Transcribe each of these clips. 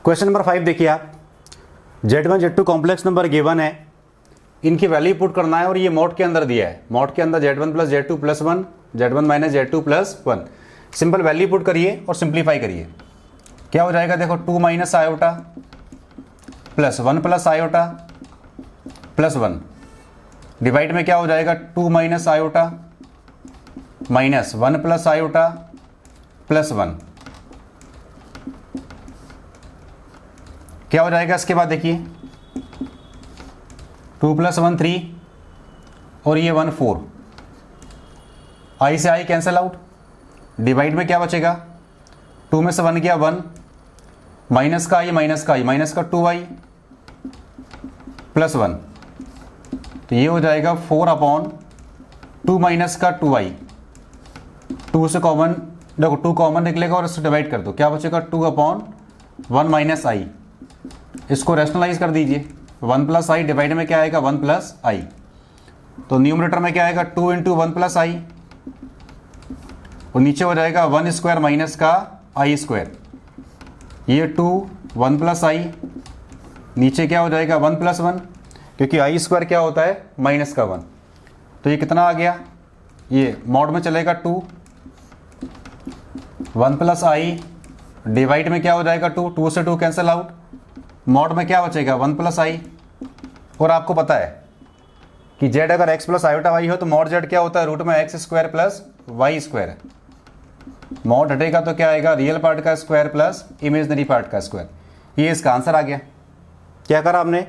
Question number 5 देखिए आप, Z1 Z2 complex number given है, इनकी वैल्यू पुट करना है और ये मॉड के अंदर दिया है। मॉड के अंदर Z1 plus Z2 plus 1, Z1 minus Z2 plus 1। Simple value put करिए और सिंप्लीफाई करिए। क्या हो जाएगा देखो, 2 minus iota plus 1 plus iota plus 1 divide में क्या हो जाएगा, 2 minus iota minus 1 plus iota plus 1। क्या हो जाएगा इसके बाद देखिए, 2 प्लस 1 3 और ये 1 4। आई से आई कैंसिल आउट, डिवाइड में क्या बचेगा, 2 में से 1 गया 1, माइनस का आई माइनस का आई माइनस का 2i प्लस 1। तो ये हो जाएगा 4/2 माइनस का 2i। 2 से कॉमन देखो, 2 कॉमन निकलेगा और इससे डिवाइड कर दो, क्या बचेगा 2/1 माइनस आई। इसको रैशनलाइज कर दीजिए, 1 प्लस आई डिवाइड में क्या आएगा 1 प्लस आई। तो न्यूमरेटर में क्या आएगा 2 इंटू 1 प्लस आई और नीचे हो जाएगा 1 स्क्वायर माइनस का आई स्क्वायर। ये 2 1 प्लस आई, नीचे क्या हो जाएगा 1 प्लस 1, क्योंकि आई स्क्वायर क्या होता है माइनस का 1। तो ये कितना आ गया, ये मॉड में चलेगा 2 1 प्लस आई डिवाइड में क्या हो जाएगा 2, 2 से 2 कैंसिल आउट, मॉड में क्या बचेगा 1 प्लस आई। और आपको पता है कि z अगर x प्लस आयोटा वाई हो तो मॉड z क्या होता है, रूट में x square plus y square. Mod हटेगा तो क्या आएगा, रियल पार्ट का स्क्वायर प्लस इमेजनरी पार्ट का स्क्वायर। ये इसका आंसर आ गया। क्या करा आपने,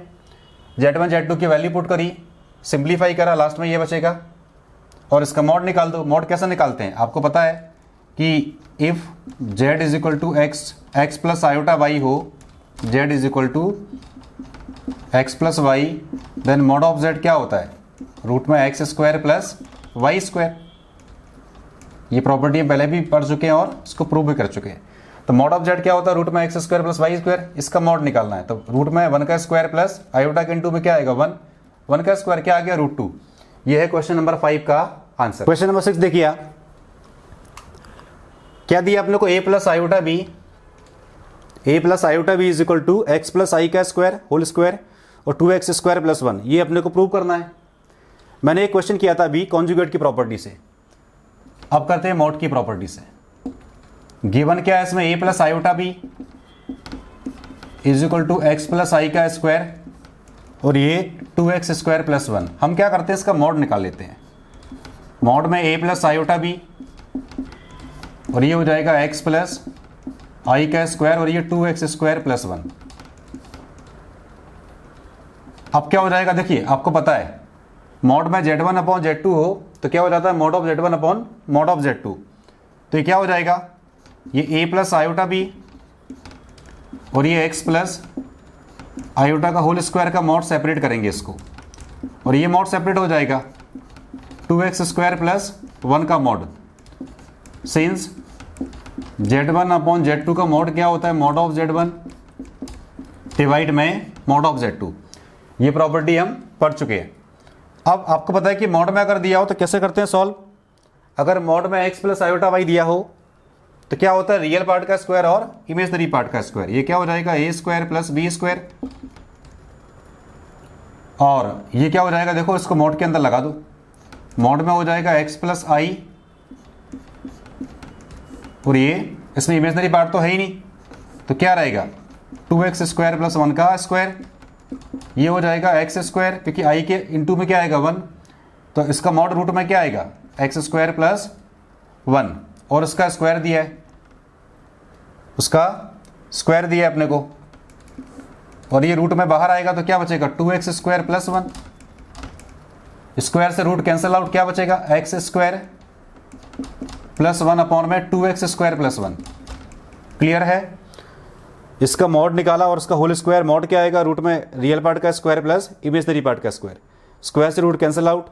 z1 z2 की वैल्यू पुट करी, सिंप्लीफाई करा, लास्ट में ये बचेगा और इसका मॉड निकाल दो। मॉड कैसे निकालते हैं, आपको पता है कि if z is equal to x plus iota y हो, z is equal to x plus y, then mod of z क्या होता है, रूट में x square plus y square. ये प्रॉपर्टी हम पहले भी पढ़ चुके हैं और इसको प्रूव भी कर चुके हैं। तो मॉड ऑफ z क्या होता है, रूट में x square plus y square. इसका मॉड निकालना है तो रूट में 1 का स्क्वायर प्लस आयोटा के इंटू में क्या आएगा 1, 1 का स्क्वायर क्या आ गया √2। ये है क्वेश्चन नंबर 5 का आंसर। क्वेश्चन नंबर 6 देखिए आप, क्या दिया अपने को, a plus iota B is equal to x plus I का स्क्वायर होल स्क्वायर और 2x स्क्वायर प्लस 1। ये अपने को प्रूव करना है। मैंने एक क्वेश्चन किया था अभी कॉन्जुगेट की प्रॉपर्टी से, अब करते हैं मॉड की प्रॉपर्टी से। गिवन क्या है इसमें, a plus iota B is equal to x plus I का स्क्वायर और ये 2x स्क्वायर प्लस 1। हम क्या करते हैं, इसका मॉड निकाल लेते हैं। मॉड में a प्लस आयोटा बी और ये हो जाएगा x प्लस आई का स्क्वायर और ये 2x स्क्वायर प्लस 1। अब क्या हो जाएगा देखिए, आपको पता है मॉड में z1 अपॉन z2 हो तो क्या हो जाता है mod of z1 upon mod of z2। तो ये क्या हो जाएगा, ये a प्लस आयोटा बी और ये x प्लस आयोटा का होल स्क्वायर का मॉड सेपरेट करेंगे इसको और ये मॉड सेपरेट हो जाएगा 2x स्क्वायर प्लस 1 का mod. Since z1 upon z2 का मॉड क्या होता है, मॉड ऑफ z1 डिवाइड में मॉड ऑफ z2। ये प्रॉपर्टी हम पढ़ चुके हैं। अब आपको पता है कि मॉड में अगर दिया हो तो कैसे करते हैं सॉल्व। अगर मॉड में x प्लस आयोटा वाई दिया हो तो क्या होता है, रियल पार्ट का स्क्वायर और इमेजनरी पार्ट का स्क्वायर। ये क्या हो जाएगा, a square plus b square और ये क्या हो जाएगा देखो, इसको मॉड के अंदर लगा दो। मॉड में हो जाएगा x प्लस आई और ये इसमें इमेजनरी पार्ट तो है ही नहीं तो क्या रहेगा 2x स्क्वायर प्लस 1 का स्क्वायर। ये हो जाएगा x स्क्वायर, क्योंकि i के इंटू में क्या आएगा 1, तो इसका मॉड रूट में क्या आएगा x स्क्वायर प्लस 1 और उसका स्क्वायर दिया है, उसका स्क्वायर दिया है अपने को और ये रूट में बाहर आएगा तो क्या बचेगा 2x स्क्वायर प्लस 1। स्क्वायर से रूट कैंसिल आउट, क्या बचेगा x स्क्वायर प्लस 1 अपॉन में 2x स्क्वायर प्लस 1। क्लियर है। इसका मॉड निकाला और इसका होल स्क्वायर, मॉड क्या आएगा, रूट में रियल पार्ट का स्क्वायर प्लस इमेजनरी पार्ट का स्क्वायर। स्क्वायर से रूट कैंसिल आउट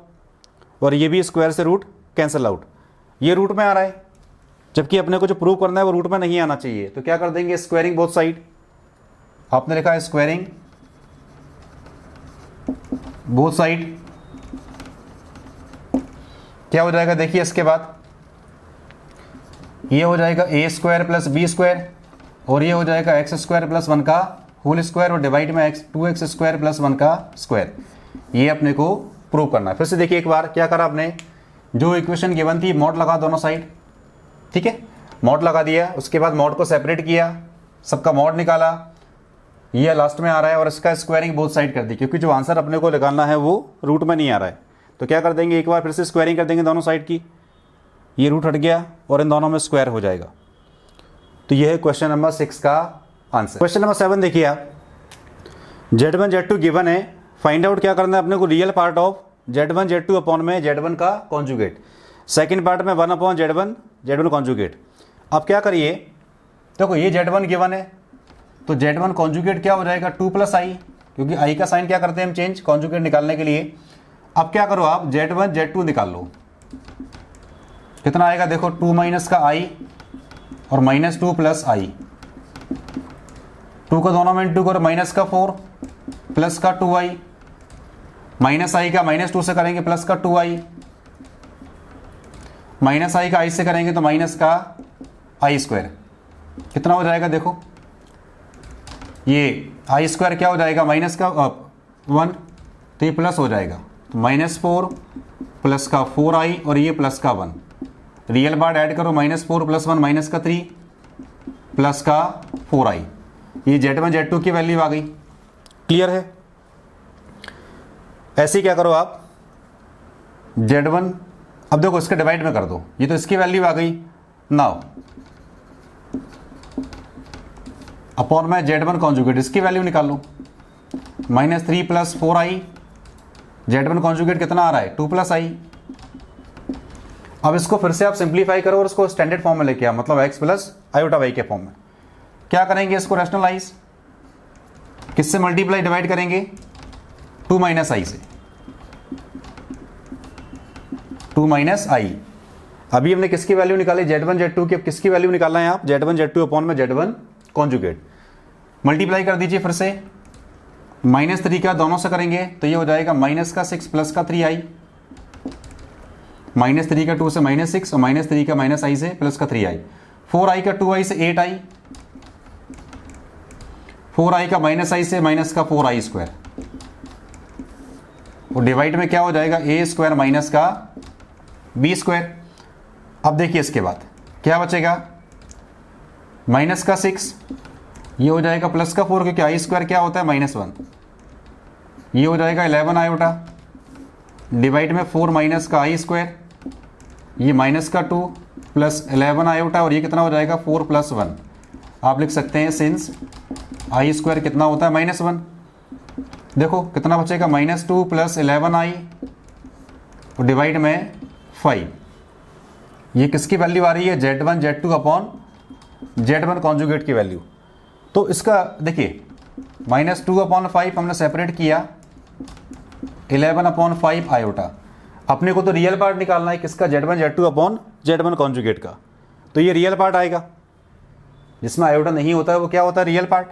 और ये भी स्क्वायर से रूट कैंसिल आउट। ये रूट में आ रहा है जबकि अपने को जो प्रूव करना है वो रूट में नहीं आना चाहिए। तो क्या कर देंगे, स्क्वायरिंग बोथ साइड। आपने लिखा है स्क्वायरिंग बोथ साइड। क्या हो जाएगा देखिए, इसके बाद ये हो जाएगा a square plus b square और ये हो जाएगा एक्स स्क्वायर प्लस 1 का होल स्क्वायर और डिवाइड में एक्स 2x स्क्वायर प्लस 1 का स्क्वायर। ये अपने को प्रूव करना है। फिर से देखिए एक बार क्या करा आपने, जो इक्वेशन गिवन थी मॉड लगा दोनों साइड, ठीक है, मॉड लगा दिया, उसके बाद मॉड को सेपरेट किया, सबका मॉड निकाला, ये लास्ट में आ रहा है और इसका स्क्वायरिंग बोथ साइड कर दी, क्योंकि जो आंसर अपने को निकालना है वो रूट में नहीं आ रहा है। तो क्या कर देंगे, एक बार फिर से स्क्वायरिंग कर देंगे दोनों साइड की, ये रूट हट गया और इन दोनों में स्क्वायर हो जाएगा। तो ये है क्वेश्चन नंबर 6 का आंसर। क्वेश्चन नंबर 7 देखिए आप, Z1 Z2 गिवन है, फाइंड आउट क्या करना है अपने को, real part of Z1 Z2 upon में Z1 का कॉन्जुगेट, सेकेंड पार्ट में 1 अपॉन Z1 कॉन्जुगेट। अब क्या करिए, देखो ये Z1 गिवन है तो Z1 कॉन्जुगेट क्या हो जाएगा 2 + i, क्योंकि i का साइन क्या करते हैं हम चेंज कॉन्जुगेट निकालने के लिए। अब क्या करो आप Z1 Z2 निकाल लो, कितना आएगा देखो 2 - का i और -2 + i, 2 को दोनों में इंटू करो, माइनस का 4 प्लस का 2i, माइनस i का -2 से करेंगे प्लस का 2i, माइनस i का i से करेंगे तो माइनस का i स्क्वायर, कितना हो जाएगा देखो, ये i स्क्वायर क्या हो जाएगा माइनस का 1, तो ये प्लस हो जाएगा, तो -4 प्लस का 4i और ये प्लस का 1, रियल पार्ट ऐड करो, -4 + 1 माइनस का 3 प्लस का 4i, ये Z1 Z2 की वैल्यू आ गई। क्लियर है। ऐसे ही क्या करो आप Z1, अब देखो इसके डिवाइड में कर दो, ये तो इसकी वैल्यू आ गई, नाउ अपॉन में Z1 कॉन्जुगेट, इसकी वैल्यू निकाल लो, -3 + 4i, Z1 कॉन्जुगेट कितना आ रहा है 2 + i। अब इसको फिर से आप सिंप्लीफाई करो और इसको स्टैंडर्ड फॉर्म में लेके आओ, मतलब x + i के फॉर्म में। क्या करेंगे इसको रैशनलाइज, किससे मल्टीप्लाई डिवाइड करेंगे 2 - i से, 2 - i। अभी हमने किसकी वैल्यू निकाली Z1 Z2 की, अब किसकी वैल्यू निकालना है आप Z1 Z2 अपॉन में Z1 कॉन्जुगेट, मल्टीप्लाई कर दीजिए फिर से, -3 का दोनों से करेंगे तो ये हो जाएगा -6 प्लस का 3i, -3 का 2 से -6 और -3 का -i से प्लस का 3i, 4i का 2i से 8i, 4i का -i से माइनस का 4i स्क्वायर, और डिवाइड में क्या हो जाएगा a स्क्वायर माइनस का b स्क्वायर। अब देखिए इसके बाद क्या बचेगा, माइनस का 6, ये हो जाएगा प्लस का 4, क्योंकि i स्क्वायर क्या होता है -1, ये हो जाएगा 11 आयोटा, डिवाइड में 4 माइनस का i स्क्वायर, ये माइनस का 2 प्लस 11 आयोटा, और ये कितना हो जाएगा 4 + 1। आप लिख सकते हैं सिंस i स्क्वायर कितना होता है -1, देखो कितना बचेगा -2 + 11i और डिवाइड में 5। ये किसकी वैल्यू आ रही है Z1 Z2 upon Z1 conjugate की वैल्यू। तो इसका देखिए -2/5 हमने सेपरेट किया, 11/5 आयोटा, अपने को तो रियल पार्ट निकालना है किसका Z1 Z2 upon Z1 conjugate का, तो ये रियल पार्ट आएगा, जिसमें आयोटा नहीं होता है वो क्या होता है real part.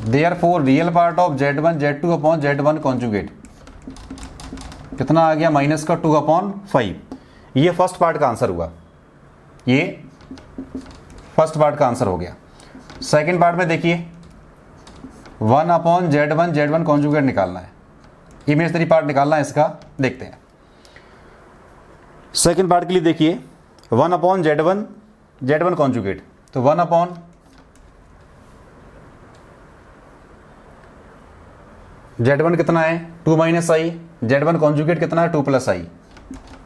Therefore real part of Z1 Z2 upon Z1 conjugate कितना आ गया -2/5। ये फर्स्ट पार्ट का आंसर हुआ, ये फर्स्ट पार्ट का आंसर हो गया। सेकंड पार्ट में देखिए 1/Z1 Z1 कॉन्जुगेट निकालना है, इमेजनरी पार्ट निकालना है इसका, देखते हैं। सेकंड पार्ट के लिए देखिए 1/Z1 Z1 कॉन्जुगेट, तो 1/Z1 कितना है 2 - i, Z1 कॉन्जुगेट कितना है 2 + i,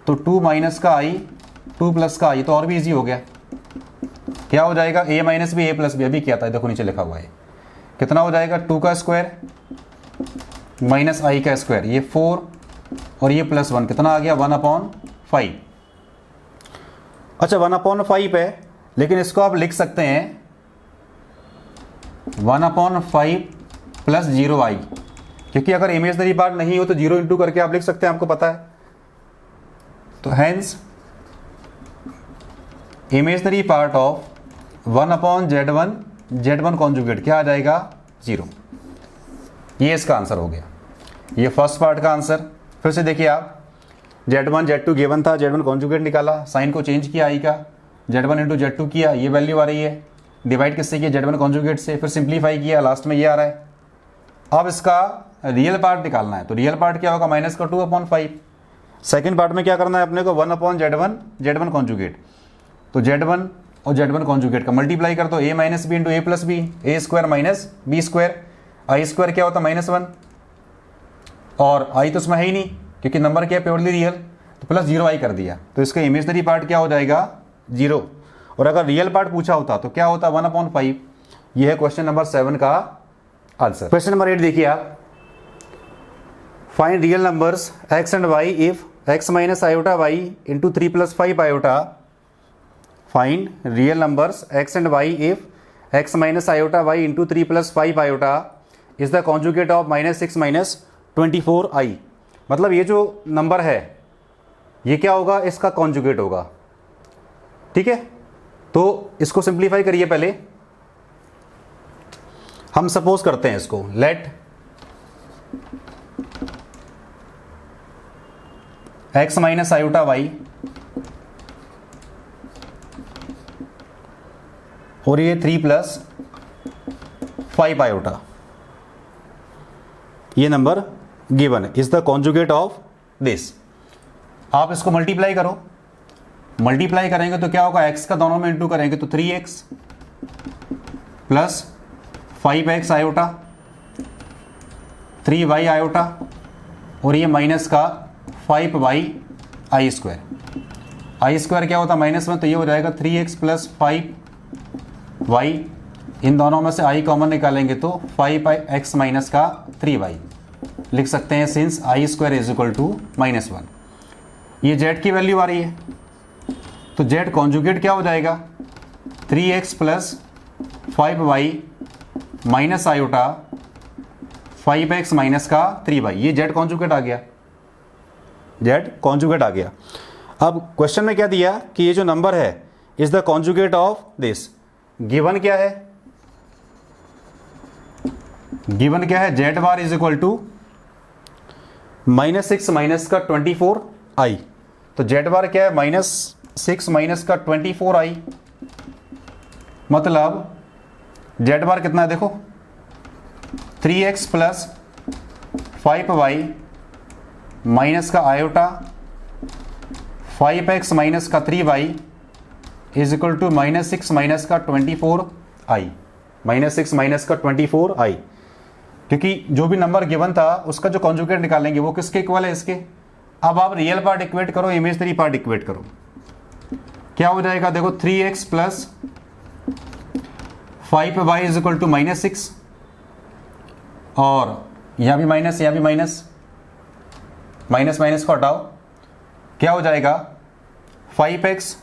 तो 2 - का i 2 + का i, तो और भी इजी हो गया, क्या हो जाएगा a - b a + b, अभी क्या था देखो नीचे लिखा हुआ है, कितना हो जाएगा 2 का स्क्वायर माइनस i का स्क्वायर, ये 4 और ये +1, कितना आ गया 1/5। अच्छा 1/5 है, लेकिन इसको आप लिख सकते हैं 1/5 + 0i, क्योंकि अगर इमेजनरी पार्ट नहीं हो तो 0 इंटू करके आप लिख सकते हैं, आपको पता है। तो hence imaginary part of 1/Z1 Z1 conjugate क्या आ जाएगा 0। ये इसका आंसर हो गया, ये फर्स्ट पार्ट का आंसर। फिर से देखिए आप Z1 Z2 गिवन था, Z1 कॉन्जुगेट निकाला, साइन को चेंज किया i का, Z1 × Z2 किया, ये वैल्यू आ रही है। डिवाइड किससे किया, Z1 कॉन्जुगेट से, फिर सिंप्लीफाई किया, लास्ट में ये आ रहा है। अब इसका रियल पार्ट निकालना है, तो रियल पार्ट क्या होगा, माइनस का 2/5। सेकेंड पार्ट में क्या करना है अपने को, 1/Z1 कॉन्जुगेट। तो Z1 और Z1 कॉन्जुगेट का मल्टीप्लाई कर दो, a minus b into a plus b, a square minus b square, i square क्या होता है -1, और आई तो उसमें है ही नहीं क्योंकि नंबर क्या है, प्योरली रियल, तो प्लस 0 आई कर दिया, तो इसका इमेजनरी पार्ट क्या हो जाएगा 0। और अगर रियल पार्ट पूछा होता तो क्या होता 1/5। यह है क्वेश्चन नंबर 7 का आंसर। क्वेश्चन नंबर 8 देखिए आप, find real numbers x and y if x minus iota y into 3 + 5 iota. Find real numbers x and y if x minus iota y into 3 + 5 iota is the conjugate of -6 - 24i। मतलब ये जो number है ये क्या होगा, इसका conjugate होगा, ठीक है। तो इसको सिंप्लीफाई करिए, पहले हम सपोज करते हैं इसको, let x minus iota y और ये 3 + 5 आयोटा, ये number given is the conjugate of this. आप इसको मल्टीप्लाई करो, मल्टीप्लाई करेंगे तो क्या होगा, x का दोनों में इंटू करेंगे तो 3x plus 5x iota 3y iota और ये माइनस का 5y आई स्क्वायर क्या होता है -1, तो ये हो जाएगा 3x प्लस 5y, इन दोनों में से i कॉमन निकालेंगे तो 5x माइनस का 3y लिख सकते हैं, since i square is equal to -1। ये z की वैल्यू आ रही है, तो z कॉन्जुगेट क्या हो जाएगा 3x plus 5y minus iota 5x minus का 3y, ये z कॉन्जुगेट आ गया, z कॉन्जुगेट आ गया। अब क्वेश्चन में क्या दिया कि ये जो नंबर है is the conjugate of this. Given क्या है, गिवन क्या है, z bar is equal to -6 minus का 24i, तो z बार क्या है -6 माइनस का 24i, मतलब z बार कितना है देखो 3x प्लस 5y माइनस का आयोटा 5x माइनस का 3y is equal to -6 minus का 24i, -6 माइनस का 24i, क्योंकि जो भी नंबर गिवन था उसका जो कॉन्जुगेट निकालेंगे वो किसके इक्वल है, इसके। अब आप रियल पार्ट इक्वेट करो, इमेजनरी पार्ट इक्वेट करो, क्या हो जाएगा देखो 3x plus 5y is equal to -6, और यहां भी माइनस, यहां भी माइनस, माइनस माइनस को हटाओ, क्या हो जाएगा 5x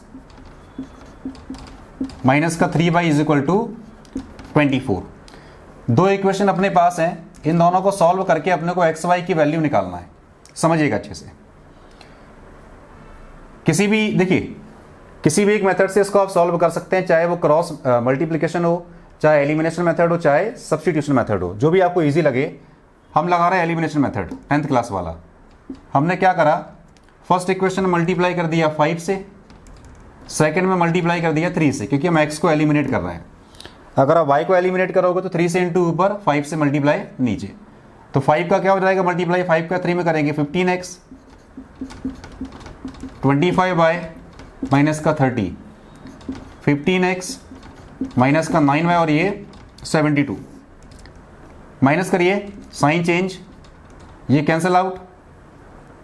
माइनस का 3y इज इक्वल टू 24। दो इक्वेशन अपने पास हैं, इन दोनों को सॉल्व करके अपने को x y की वैल्यू निकालना है। समझिएगा अच्छे से, किसी भी देखिए किसी भी एक मेथड से इसको आप सॉल्व कर सकते हैं, चाहे वो क्रॉस मल्टीप्लिकेशन हो, चाहे एलिमिनेशन मेथड हो, चाहे सब्स्टिट्यूशन मेथड हो, जो भी आपको इजी लगे। हम लगा रहे हैं एलिमिनेशन मेथड 10th क्लास वाला। हमने क्या करा, फर्स्ट इक्वेशन मल्टीप्लाई कर दिया 5 से, सेकंड में मल्टीप्लाई कर दिया 3 से, क्योंकि हम x को एलिमिनेट कर रहे हैं। अगर आप y को एलिमिनेट करोगे तो 3 से इंटू ऊपर, 5 से मल्टीप्लाई नीचे, तो 5 का क्या हो जाएगा मल्टीप्लाई, 5 का 3 में करेंगे 15x 25y माइनस का 30, 15x माइनस का 9y और ये 72, माइनस करिए, साइन चेंज, ये कैंसिल आउट,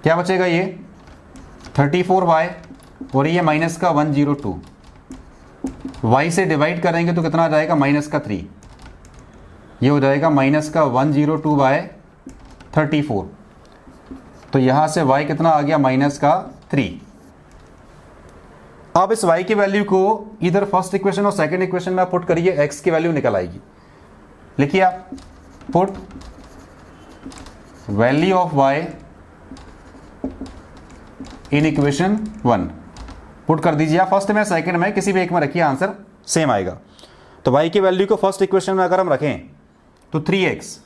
क्या बचेगा ये 34y और ये माइनस का 102, y से डिवाइड करेंगे तो कितना आ जाएगा -3, ये हो जाएगा -102/34, तो यहां से y कितना आ गया -3। अब इस y की वैल्यू को इधर फर्स्ट इक्वेशन और सेकंड इक्वेशन में पुट करिए, x की वैल्यू निकल आएगी। लिखिए आप, put value of y in equation 1 put कर दीजिए आप, फर्स्ट में सेकंड में किसी भी एक में रखिए, आंसर सेम आएगा। तो y की वैल्यू को फर्स्ट इक्वेशन में अगर हम रखें तो 3x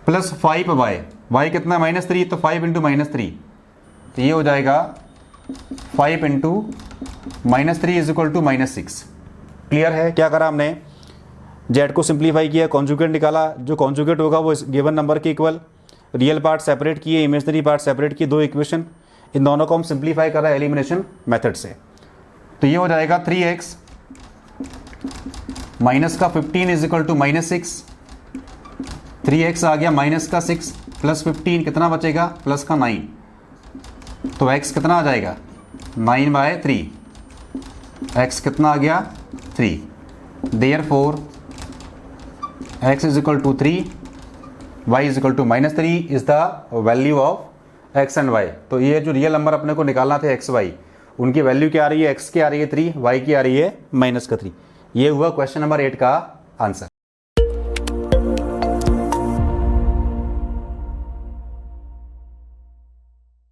प्लस 5y, y कितना -3, तो 5 इंटू -3, तो ये हो जाएगा 5 into -3 is equal to -6, clear है? क्या करा हमने, जेड को सिंप्लीफाई किया, कॉन्जुगेट निकाला, जो कॉन्जुगेट होगा वो गिवन नंबर के इक्वल, रियल पार्ट सेपरेट किए, इमेजिनरी पार्ट सेपरेट किए, दो इक्वेशन, इन दोनों को हम सिंप्लीफाई कर रहे हैं एलिमिनेशन मेथड से। तो ये हो जाएगा 3x माइनस का 15 इज इक्वल टू -6, 3x आ गया माइनस का 6 प्लस 15 कितना बचेगा, प्लस का 9, तो x कितना आ जाएगा 9/3, x कितना आ गया 3, therefore x is equal to 3, y is equal to -3 is the value of x and y। तो ये जो रियल नंबर अपने को निकालना थे x y, उनकी वैल्यू क्या आ रही है, x की आ रही है 3, y की आ रही है -3। ये हुआ क्वेश्चन नंबर 8 का आंसर।